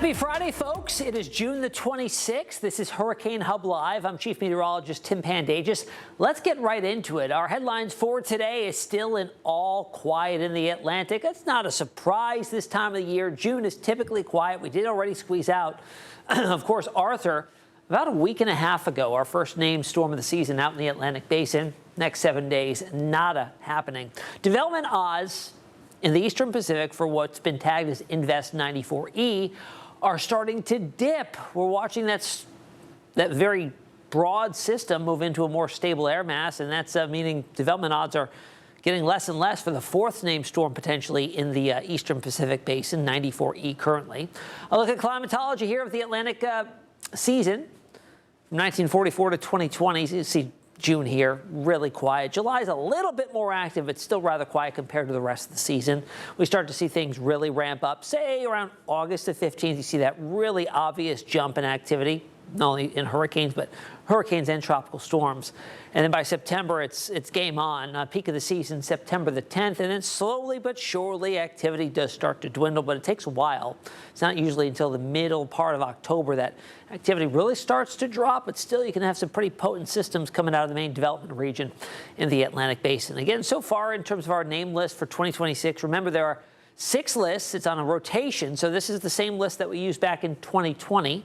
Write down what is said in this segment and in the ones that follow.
Happy Friday, folks. It is June the 26th. This is Hurricane Hub Live. I'm Chief Meteorologist Tim Pandajis. Let's get right into it. Our headlines for today is still an all quiet in the Atlantic. That's not a surprise this time of the year. June is typically quiet. We did already squeeze out, of course, Arthur about a week and a half ago, our first named storm of the season out in the Atlantic basin. Next 7 days, nada happening. Development odds in the Eastern Pacific for what's been tagged as Invest 94E are starting to dip. We're watching that very broad system move into a more stable air mass, and that's meaning development odds are getting less and less for the fourth named storm potentially in the Eastern Pacific basin, 94E currently. A look at climatology here of the Atlantic season from 1944 to 2020. You see June here, really quiet. July is a little bit more active, but still rather quiet compared to the rest of the season. We start to see things really ramp up, say around August the 15th. You see that really obvious jump in activity, not only in hurricanes, but hurricanes and tropical storms. And then by September, it's game on. Peak of the season, September the 10th. And then slowly but surely, activity does start to dwindle, but it takes a while. It's not usually until the middle part of October that activity really starts to drop, but still you can have some pretty potent systems coming out of the main development region in the Atlantic basin. Again, so far in terms of our name list for 2026, remember there are 6 lists. It's on a rotation, so this is the same list that we used back in 2020.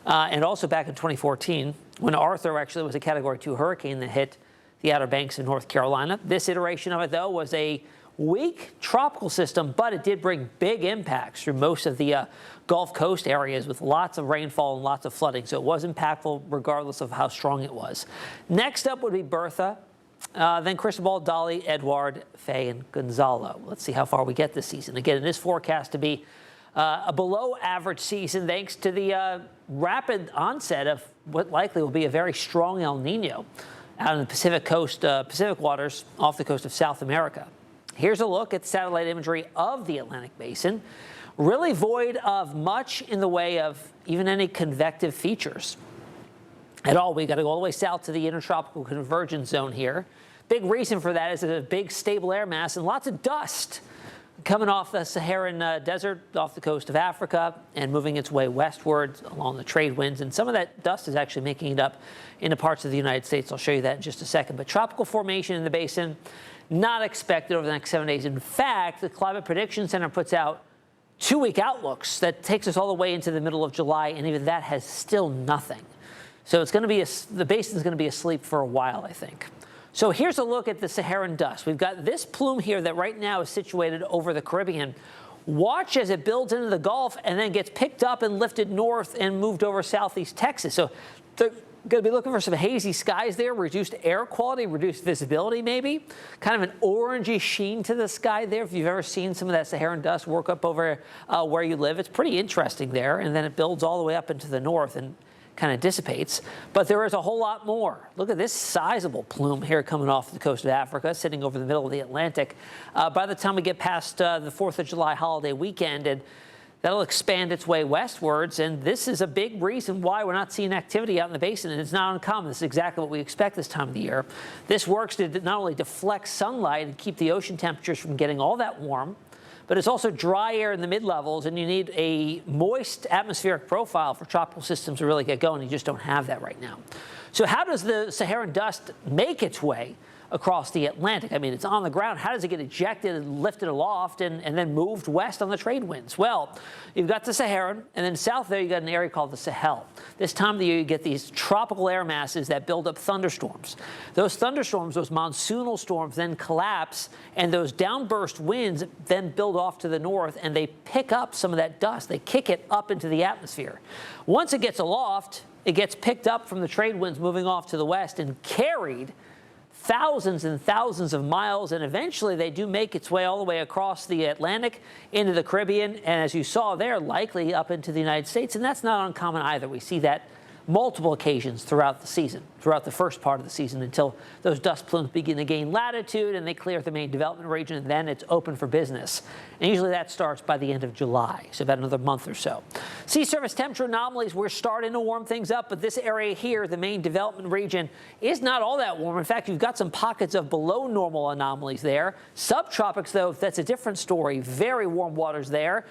And also back in 2014, when Arthur actually was a Category 2 hurricane that hit the Outer Banks of North Carolina. This iteration of it, though, was a weak tropical system, but it did bring big impacts through most of the Gulf Coast areas with lots of rainfall and lots of flooding. So it was impactful regardless of how strong it was. Next up would be Bertha, then Cristobal, Dolly, Edward, Faye, and Gonzalo. Let's see how far we get this season. Again, it is forecast to be a below average season thanks to the rapid onset of what likely will be a very strong El Nino out in the Pacific coast, Pacific waters off the coast of South America. Here's a look at satellite imagery of the Atlantic basin, really void of much in the way of even any convective features at all. We got to go all the way south to the intertropical convergence zone here. Big reason for that is a big stable air mass and lots of dust coming off the Saharan desert off the coast of Africa and moving its way westward along the trade winds. And some of that dust is actually making it up into parts of the United States. I'll show you that in just a second. But tropical formation in the basin, not expected over the next 7 days. In fact, the Climate Prediction Center puts out 2-week outlooks that takes us all the way into the middle of July, and even that has still nothing. So it's going to be the basin's going to be asleep for a while, I think. So here's a look at the Saharan dust. We've got this plume here that right now is situated over the Caribbean. Watch as it builds into the Gulf and then gets picked up and lifted north and moved over southeast Texas. So they're going to be looking for some hazy skies there, reduced air quality, reduced visibility maybe. Kind of an orangey sheen to the sky there. If you've ever seen some of that Saharan dust work up over where you live, it's pretty interesting there. And then it builds all the way up into the north and kind of dissipates, but there is a whole lot more. Look at this sizable plume here coming off the coast of Africa, sitting over the middle of the Atlantic. By the time we get past the 4th of July holiday weekend, and that'll expand its way westwards, and this is a big reason why we're not seeing activity out in the basin, and it's not uncommon. This is exactly what we expect this time of the year. This works to not only deflect sunlight and keep the ocean temperatures from getting all that warm, but it's also dry air in the mid-levels, and you need a moist atmospheric profile for tropical systems to really get going. You just don't have that right now. So how does the Saharan dust make its way across the Atlantic? I mean, it's on the ground. How does it get ejected and lifted aloft and then moved west on the trade winds? Well, you've got the Saharan, and then south there you got an area called the Sahel. This time of the year you get these tropical air masses that build up thunderstorms. Those thunderstorms, those monsoonal storms, then collapse, and those downburst winds then build off to the north, and they pick up some of that dust. They kick it up into the atmosphere. Once it gets aloft, it gets picked up from the trade winds moving off to the west and carried thousands and thousands of miles, and eventually they do make its way all the way across the Atlantic into the Caribbean, and as you saw there, likely up into the United States, and that's not uncommon either. We see that multiple occasions throughout the season, throughout the first part of the season, until those dust plumes begin to gain latitude and they clear the main development region, and then it's open for business. And usually that starts by the end of July, so about another month or so. Sea surface temperature anomalies, we're starting to warm things up, but this area here, the main development region, is not all that warm. In fact, you've got some pockets of below normal anomalies there. Subtropics, though, that's a different story. Very warm waters there,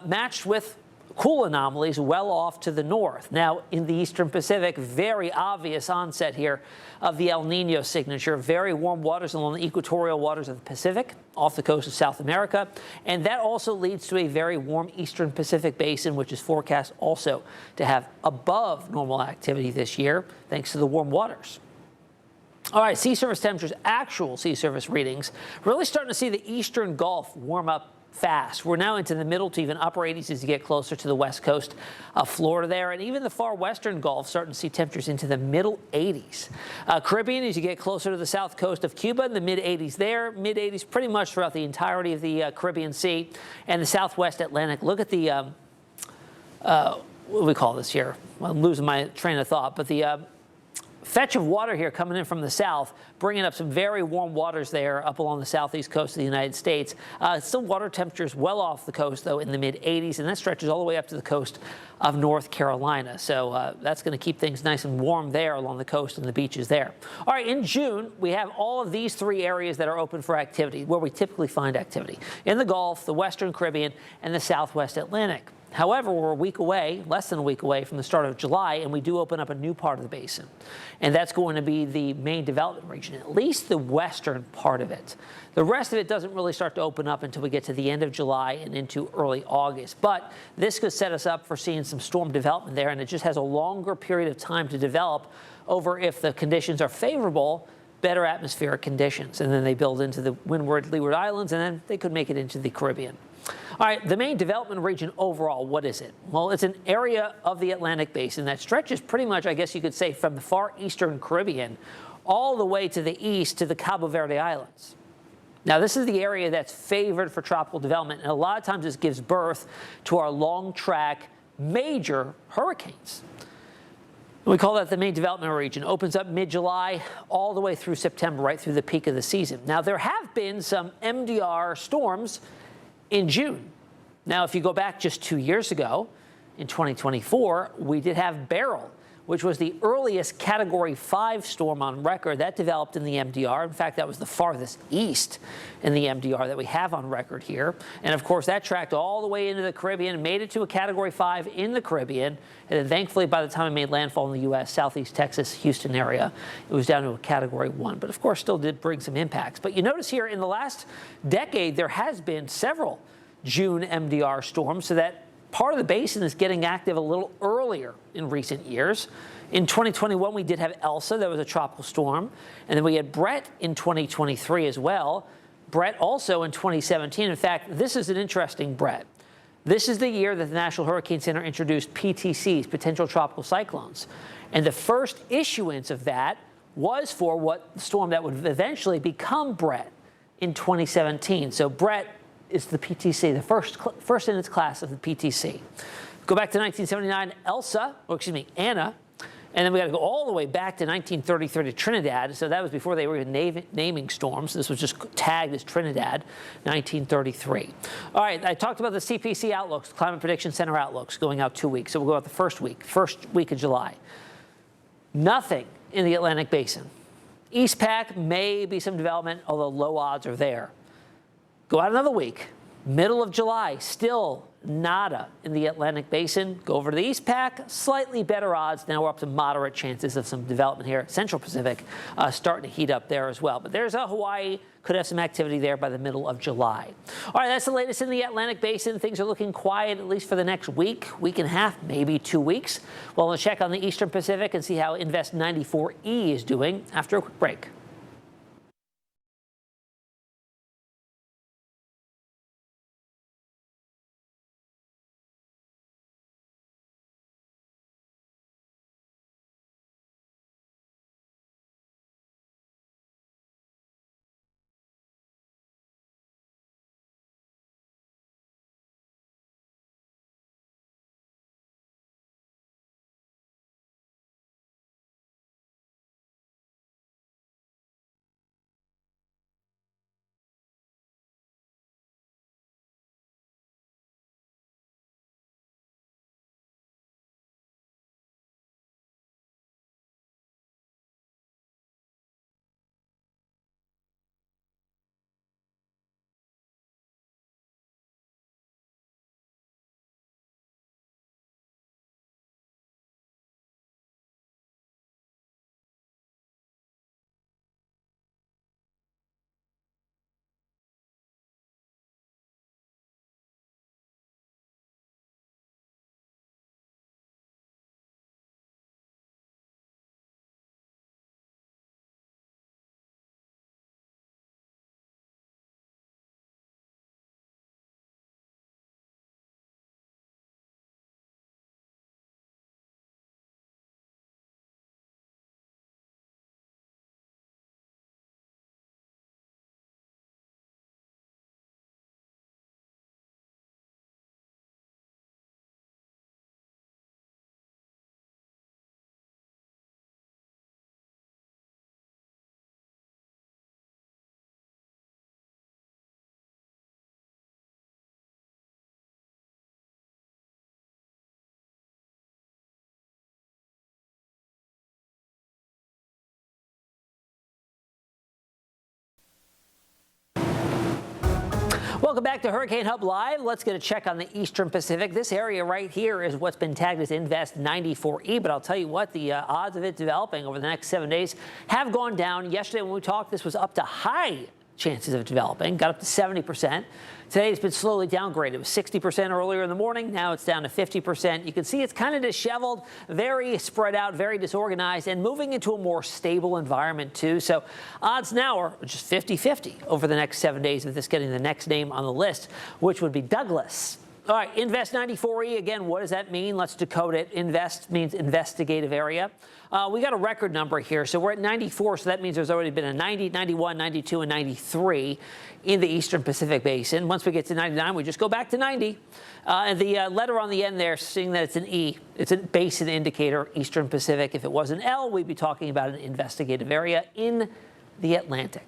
matched with cool anomalies well off to the north. Now, in the eastern Pacific, very obvious onset here of the El Nino signature. Very warm waters along the equatorial waters of the Pacific, off the coast of South America. And that also leads to a very warm eastern Pacific basin, which is forecast also to have above normal activity this year, thanks to the warm waters. All right, sea surface temperatures, actual sea surface readings, really starting to see the eastern Gulf warm up fast. We're now into the middle to even upper 80s as you get closer to the west coast of Florida there, and even the far western Gulf starting to see temperatures into the middle 80s. Caribbean, as you get closer to the south coast of Cuba, in the mid 80s there, mid 80s pretty much throughout the entirety of the Caribbean Sea and the southwest Atlantic. Look at the, what do we call this here? Well, I'm losing my train of thought, but the fetch of water here coming in from the south, bringing up some very warm waters there up along the southeast coast of the United States. Still water temperatures well off the coast, though, in the mid-80s, and that stretches all the way up to the coast of North Carolina. So that's going to keep things nice and warm there along the coast and the beaches there. All right, in June, we have all of these three areas that are open for activity, where we typically find activity: in the Gulf, the Western Caribbean, and the Southwest Atlantic. However, we're a week away, less than a week away from the start of July, and we do open up a new part of the basin. And that's going to be the main development region, at least the western part of it. The rest of it doesn't really start to open up until we get to the end of July and into early August. But this could set us up for seeing some storm development there, and it just has a longer period of time to develop over, if the conditions are favorable, better atmospheric conditions. And then they build into the Windward, Leeward Islands, and then they could make it into the Caribbean. All right, the main development region overall, what is it? Well, it's an area of the Atlantic basin that stretches pretty much, I guess you could say, from the far eastern Caribbean all the way to the east to the Cabo Verde Islands. Now, this is the area that's favored for tropical development, and a lot of times this gives birth to our long-track major hurricanes. We call that the main development region. Opens up mid-July all the way through September, right through the peak of the season. Now, there have been some MDR storms in June. Now, if you go back just 2 years ago, in 2024, we did have Beryl, which was the earliest Category 5 storm on record. That developed in the MDR. In fact, that was the farthest east in the MDR that we have on record here. And of course, that tracked all the way into the Caribbean, made it to a Category 5 in the Caribbean. And then thankfully, by the time it made landfall in the U.S., southeast Texas, Houston area, it was down to a Category 1. But of course, still did bring some impacts. But you notice here in the last decade, there has been several June MDR storms, so that part of the basin is getting active a little earlier in recent years. In 2021, we did have Elsa. That was a tropical storm. And then we had Brett in 2023 as well. Brett also in 2017. In fact, this is an interesting Brett. This is the year that the National Hurricane Center introduced PTCs, potential tropical cyclones. And the first issuance of that was for what the storm that would eventually become Brett in 2017. So Brett is the PTC, the first in its class of the PTC. Go back to 1979, Anna, and then we got to go all the way back to 1933 to Trinidad. So that was before they were even naming storms. This was just tagged as Trinidad, 1933. All right, I talked about the CPC outlooks, Climate Prediction Center outlooks, going out 2 weeks. So we'll go out the first week of July. Nothing in the Atlantic basin. East Pac, maybe some development, although low odds are there. Go out another week, middle of July, still nada in the Atlantic basin. Go over to the East Pac, slightly better odds. Now we're up to moderate chances of some development here. Central Pacific starting to heat up there as well. But there's a Hawaii, could have some activity there by the middle of July. All right, that's the latest in the Atlantic basin. Things are looking quiet, at least for the next week and a half, maybe 2 weeks. Well, we'll check on the Eastern Pacific and see how Invest 94E is doing after a quick break. Welcome back to Hurricane Hub Live. Let's get a check on the Eastern Pacific. This area right here is what's been tagged as Invest 94E, but I'll tell you what, the odds of it developing over the next 7 days have gone down. Yesterday when we talked, this was up to high chances of developing, got up to 70%. Today it's been slowly downgraded. It was 60% earlier in the morning. Now it's down to 50%. You can see it's kind of disheveled, very spread out, very disorganized, and moving into a more stable environment too. So odds now are just 50-50 over the next 7 days of this getting the next name on the list, which would be Douglas. All right, Invest 94E, again, what does that mean? Let's decode it. Invest means investigative area. We got a record number here, so we're at 94, so that means there's already been a 90, 91, 92, and 93 in the Eastern Pacific Basin. Once we get to 99, we just go back to 90. And the letter on the end there, seeing that it's an E, it's a basin indicator, Eastern Pacific. If it was an L, we'd be talking about an investigative area in the Atlantic.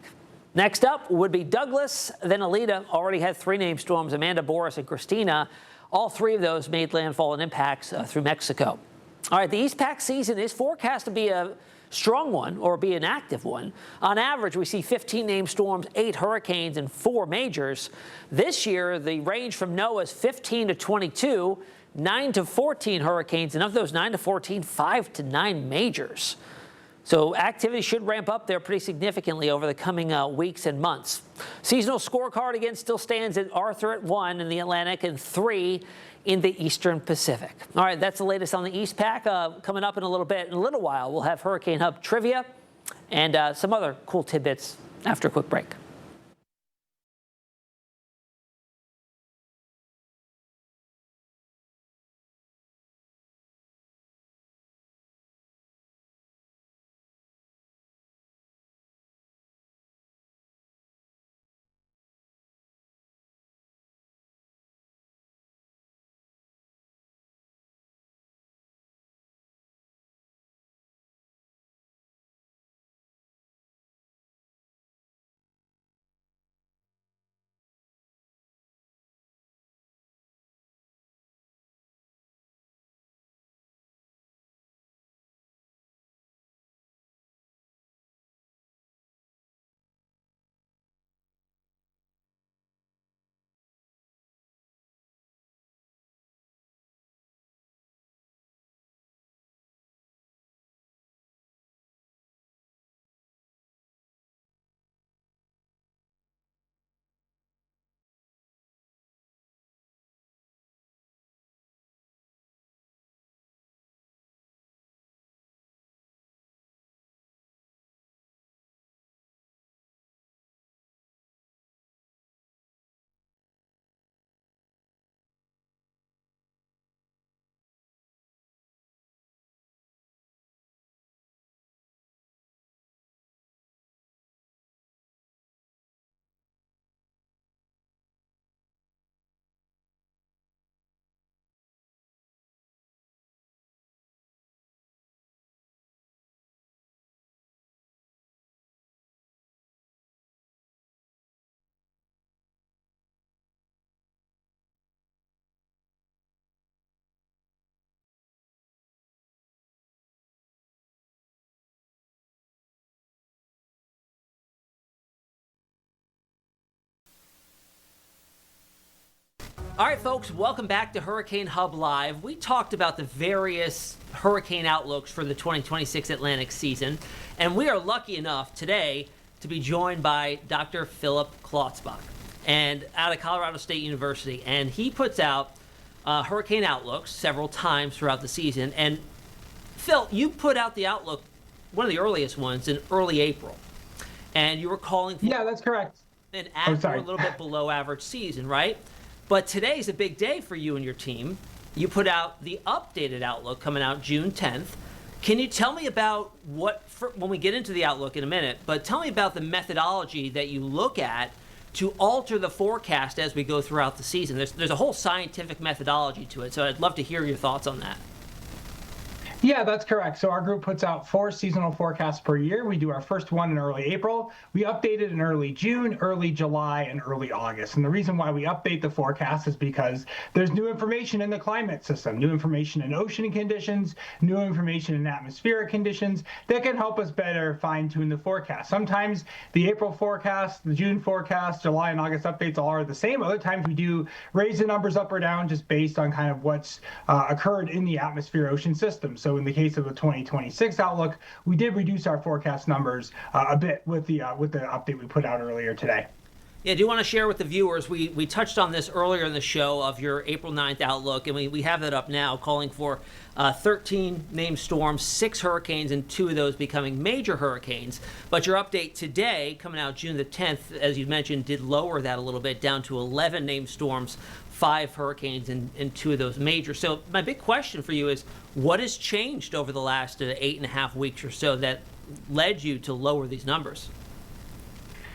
Next up would be Douglas, then Alita. Already had 3 named storms, Amanda, Boris, and Christina. All 3 of those made landfall and impacts through Mexico. All right, the East Pac season is forecast to be a strong one or be an active one. On average, we see 15 named storms, 8 hurricanes, and 4 majors. This year, the range from NOAA is 15 to 22, 9 to 14 hurricanes, and of those 9 to 14, 5 to 9 majors. So activity should ramp up there pretty significantly over the coming weeks and months. Seasonal scorecard again still stands at Arthur at 1 in the Atlantic and 3 in the Eastern Pacific. All right, that's the latest on the East Pac. Coming up in a little bit, in a little while, we'll have Hurricane Hub trivia and some other cool tidbits after a quick break. All right, folks, welcome back to Hurricane Hub Live. We talked about the various hurricane outlooks for the 2026 Atlantic season, and we are lucky enough today to be joined by Dr. Philip Klotzbach, and out of Colorado State University, and he puts out hurricane outlooks several times throughout the season. And Phil, you put out the outlook, one of the earliest ones, in early April, and you were calling for that's correct. An average or a little bit below average season, right? But today's a big day for you and your team. You put out the updated outlook coming out June 10th. Can you tell me about when we get into the outlook in a minute, but tell me about the methodology that you look at to alter the forecast as we go throughout the season? There's a whole scientific methodology to it, so I'd love to hear your thoughts on that. Yeah, that's correct. So our group puts out 4 seasonal forecasts per year. We do our first one in early April. We update it in early June, early July, and early August. And the reason why we update the forecast is because there's new information in the climate system, new information in ocean conditions, new information in atmospheric conditions that can help us better fine-tune the forecast. Sometimes the April forecast, the June forecast, July and August updates all are the same. Other times we do raise the numbers up or down just based on kind of what's occurred in the atmosphere ocean system. So in the case of the 2026 outlook, we did reduce our forecast numbers a bit with the update we put out earlier today. Yeah, I do want to share with the viewers, we touched on this earlier in the show of your April 9th outlook, and we have that up now, calling for 13 named storms, 6 hurricanes, and 2 of those becoming major hurricanes. But your update today, coming out June the 10th, as you mentioned, did lower that a little bit, down to 11 named storms, 5 hurricanes, and 2 of those major. So my big question for you is, what has changed over the last 8.5 weeks or so that led you to lower these numbers?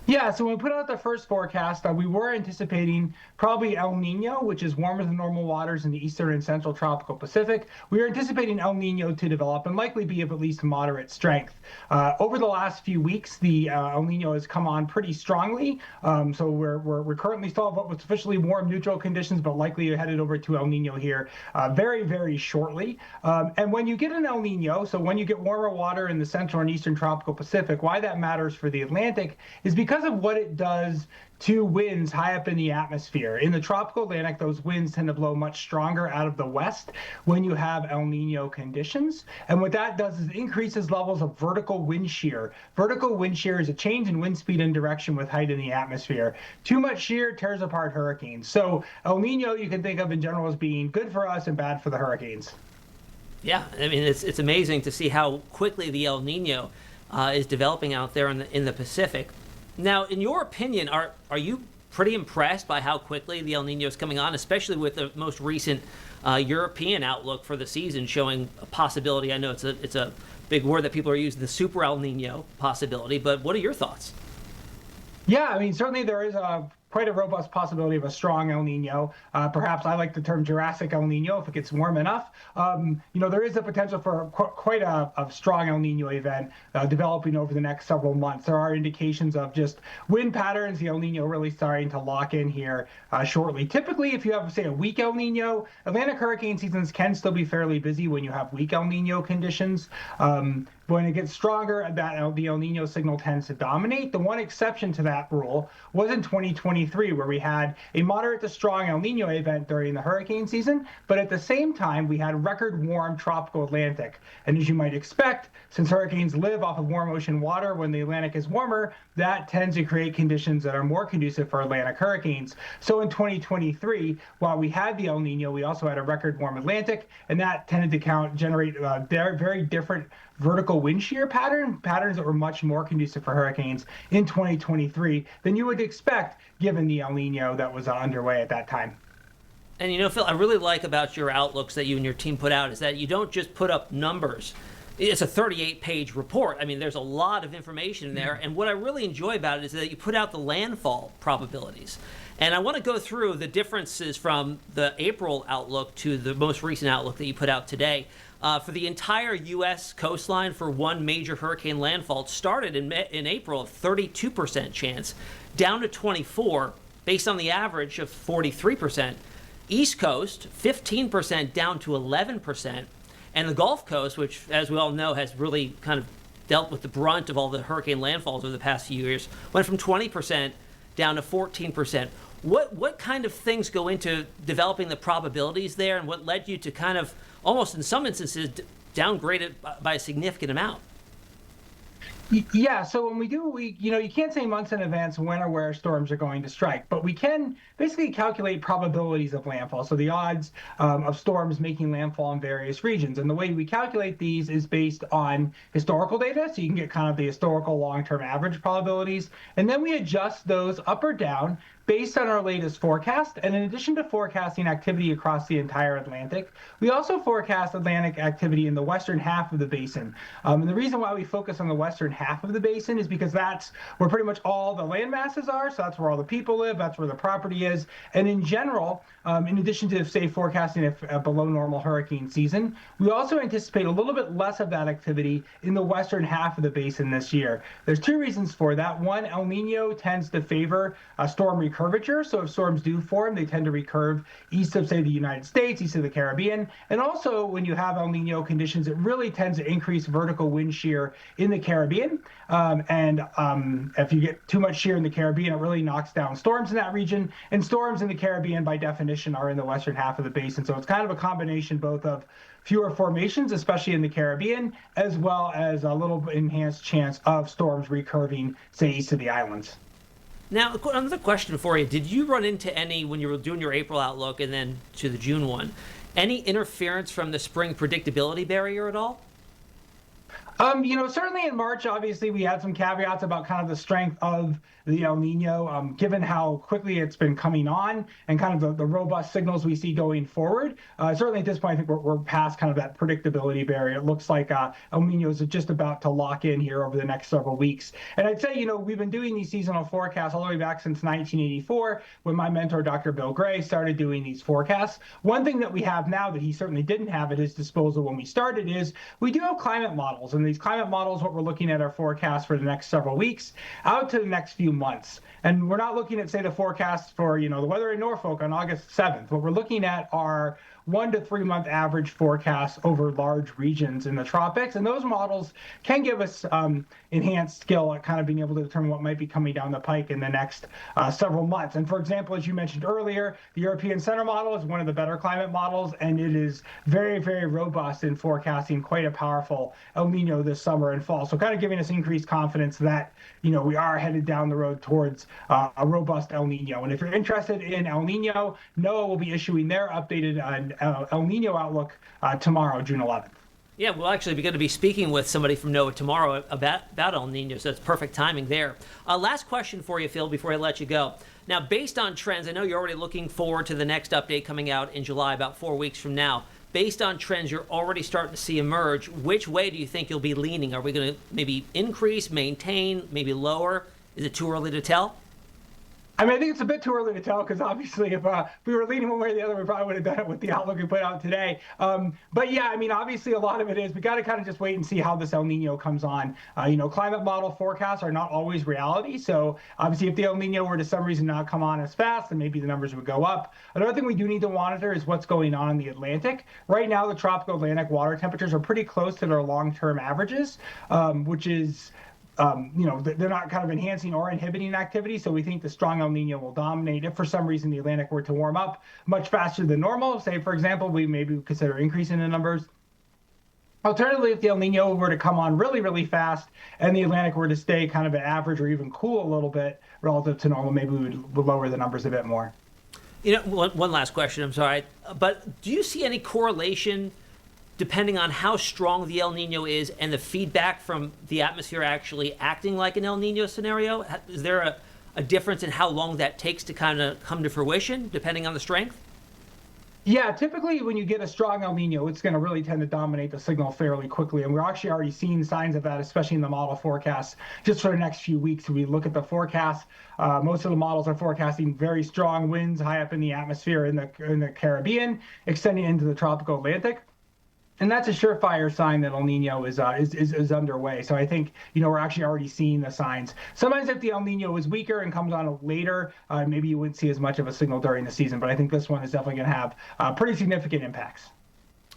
Yeah, so when we put out the first forecast, we were anticipating probably El Nino, which is warmer than normal waters in the eastern and central tropical Pacific. We were anticipating El Nino to develop and likely be of at least moderate strength. Over the last few weeks, the El Nino has come on pretty strongly. So we're currently still have what was officially warm neutral conditions, but likely headed over to El Nino here very, very shortly. And when you get an El Nino, so when you get warmer water in the central and eastern tropical Pacific, why that matters for the Atlantic is because of what it does to winds high up in the atmosphere. In the tropical Atlantic, those winds tend to blow much stronger out of the west when you have El Nino conditions. And what that does is increases levels of vertical wind shear. Vertical wind shear is a change in wind speed and direction with height in the atmosphere. Too much shear tears apart hurricanes. So El Nino you can think of in general as being good for us and bad for the hurricanes. Yeah, I mean, it's amazing to see how quickly the El Nino is developing out there in the Pacific. Now, in your opinion, are you pretty impressed by how quickly the El Nino is coming on, especially with the most recent European outlook for the season showing a possibility? I know it's a big word that people are using, the super El Nino possibility, but what are your thoughts? Yeah, I mean, certainly there is quite a robust possibility of a strong El Nino. Perhaps I like the term Jurassic El Nino if it gets warm enough. There is a potential for quite a strong El Nino event developing over the next several months. There are indications of just wind patterns, the El Nino really starting to lock in here shortly. Typically, if you have, say, a weak El Nino, Atlantic hurricane seasons can still be fairly busy when you have weak El Nino conditions. When it gets stronger, the El Nino signal tends to dominate. The one exception to that rule was in 2023, where we had a moderate to strong El Nino event during the hurricane season, but at the same time, we had record warm tropical Atlantic. And as you might expect, since hurricanes live off of warm ocean water when the Atlantic is warmer, that tends to create conditions that are more conducive for Atlantic hurricanes. So in 2023, while we had the El Nino, we also had a record warm Atlantic, and that tended to generate very, very different vertical wind shear patterns that were much more conducive for hurricanes in 2023 than you would expect given the El Nino that was underway at that time. And Phil, I really like about your outlooks that you and your team put out is that you don't just put up numbers. It's a 38-page report. I mean, there's a lot of information in there. And what I really enjoy about it is that you put out the landfall probabilities. And I want to go through the differences from the April outlook to the most recent outlook that you put out today. For the entire U.S. coastline for one major hurricane landfall, it started in April of 32% chance, down to 24%, based on the average of 43%. East Coast, 15% down to 11%. And the Gulf Coast, which, as we all know, has really kind of dealt with the brunt of all the hurricane landfalls over the past few years, went from 20% down to 14%. What kind of things go into developing the probabilities there, and what led you to kind of, almost in some instances, downgrade it by a significant amount? Yeah, so when you can't say months in advance when or where storms are going to strike, but we can basically calculate probabilities of landfall, so the odds of storms making landfall in various regions. And the way we calculate these is based on historical data, so you can get kind of the historical long-term average probabilities, and then we adjust those up or down based on our latest forecast. And in addition to forecasting activity across the entire Atlantic, we also forecast Atlantic activity in the western half of the basin. And the reason why we focus on the western half of the basin is because that's where pretty much all the land masses are. So that's where all the people live. That's where the property is. And in general, in addition to, say, forecasting a below normal hurricane season, we also anticipate a little bit less of that activity in the western half of the basin this year. There's two reasons for that. One, El Nino tends to favor storm recurvature. So if storms do form, they tend to recurve east of, say, the United States, east of the Caribbean. And also, when you have El Nino conditions, it really tends to increase vertical wind shear in the Caribbean. If you get too much shear in the Caribbean, it really knocks down storms in that region. And storms in the Caribbean, by definition, are in the western half of the basin. So it's kind of a combination both of fewer formations, especially in the Caribbean, as well as a little enhanced chance of storms recurving, say, east of the islands. Now, another question for you. Did you run into any, when you were doing your April outlook and then to the June one, any interference from the spring predictability barrier at all? Certainly in March, obviously, we had some caveats about kind of the strength of the El Nino, given how quickly it's been coming on and kind of the robust signals we see going forward. Certainly at this point, I think we're past kind of that predictability barrier. It looks like El Nino is just about to lock in here over the next several weeks. And I'd say, we've been doing these seasonal forecasts all the way back since 1984, when my mentor, Dr. Bill Gray, started doing these forecasts. One thing that we have now that he certainly didn't have at his disposal when we started is we do have climate models. And these climate models, what we're looking at our forecast for the next several weeks out to the next few months. And we're not looking at, say, the forecast for, the weather in Norfolk on August 7th. What we're looking at are 1 to 3 month average forecasts over large regions in the tropics. And those models can give us enhanced skill at kind of being able to determine what might be coming down the pike in the next several months. And for example, as you mentioned earlier, the European Center model is one of the better climate models, and it is very, very robust in forecasting quite a powerful El Nino this summer and fall. So kind of giving us increased confidence that, we are headed down the road towards a robust El Nino. And if you're interested in El Nino, NOAA will be issuing their updated El Nino outlook tomorrow, June 11th. Yeah, we'll actually be going to be speaking with somebody from NOAA tomorrow about El Nino, so that's perfect timing there. Last question for you, Phil, before I let you go. Now, based on trends, I know you're already looking forward to the next update coming out in July, about 4 weeks from now. Based on trends you're already starting to see emerge, which way do you think you'll be leaning? Are we going to maybe increase, maintain, maybe lower? Is it too early to tell? I mean, I think it's a bit too early to tell because obviously if we were leaning one way or the other, we probably would have done it with the outlook we put out today. But yeah, I mean, obviously a lot of it is we got to kind of just wait and see how this El Nino comes on. Climate model forecasts are not always reality. So obviously if the El Nino were to some reason not come on as fast, then maybe the numbers would go up. Another thing we do need to monitor is what's going on in the Atlantic. Right now, the tropical Atlantic water temperatures are pretty close to their long-term averages, which is they're not kind of enhancing or inhibiting activity. So we think the strong El Nino will dominate. If for some reason the Atlantic were to warm up much faster than normal, say, for example, we maybe consider increasing the numbers. Alternatively, if the El Nino were to come on really, really fast and the Atlantic were to stay kind of at average or even cool a little bit relative to normal, maybe we would lower the numbers a bit more. One last question, I'm sorry. But do you see any correlation depending on how strong the El Nino is and the feedback from the atmosphere actually acting like an El Nino scenario? Is there a difference in how long that takes to kind of come to fruition, depending on the strength? Yeah, typically when you get a strong El Nino, it's going to really tend to dominate the signal fairly quickly. And we're actually already seeing signs of that, especially in the model forecasts just for the next few weeks. We look at the forecast. Most of the models are forecasting very strong winds high up in the atmosphere in the Caribbean, extending into the tropical Atlantic. And that's a surefire sign that El Nino is underway. So I think, we're actually already seeing the signs. Sometimes if the El Nino is weaker and comes on later, maybe you wouldn't see as much of a signal during the season. But I think this one is definitely going to have pretty significant impacts.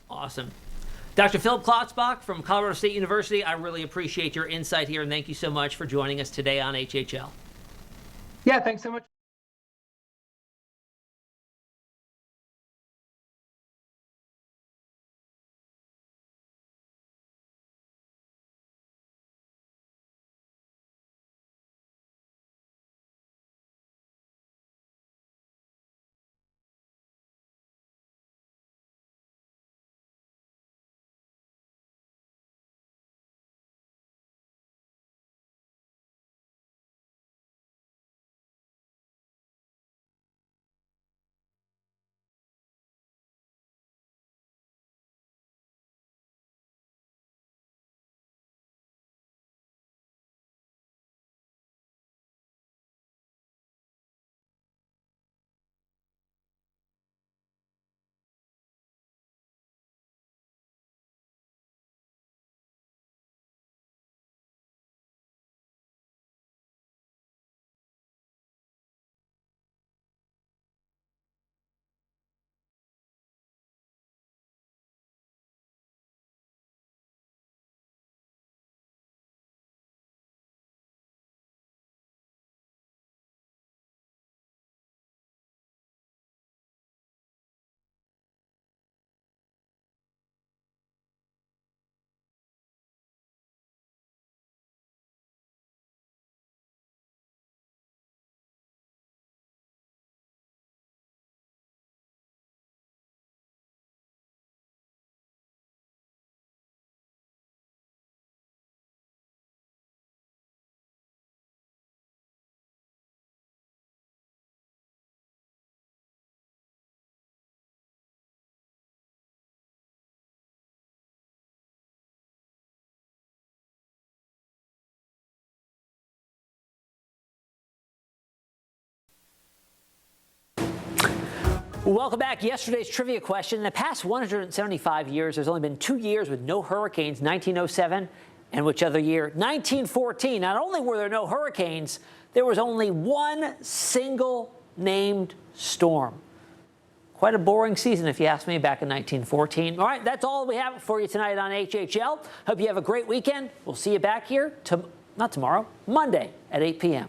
Awesome. Dr. Philip Klotzbach from Colorado State University, I really appreciate your insight here, and thank you so much for joining us today on HHL. Yeah, thanks so much. Welcome back. Yesterday's trivia question. In the past 175 years, there's only been 2 years with no hurricanes, 1907 and which other year? 1914. Not only were there no hurricanes, there was only one single named storm. Quite a boring season, if you ask me, back in 1914. All right, that's all we have for you tonight on HHL. Hope you have a great weekend. We'll see you back here, not tomorrow, Monday at 8 p.m.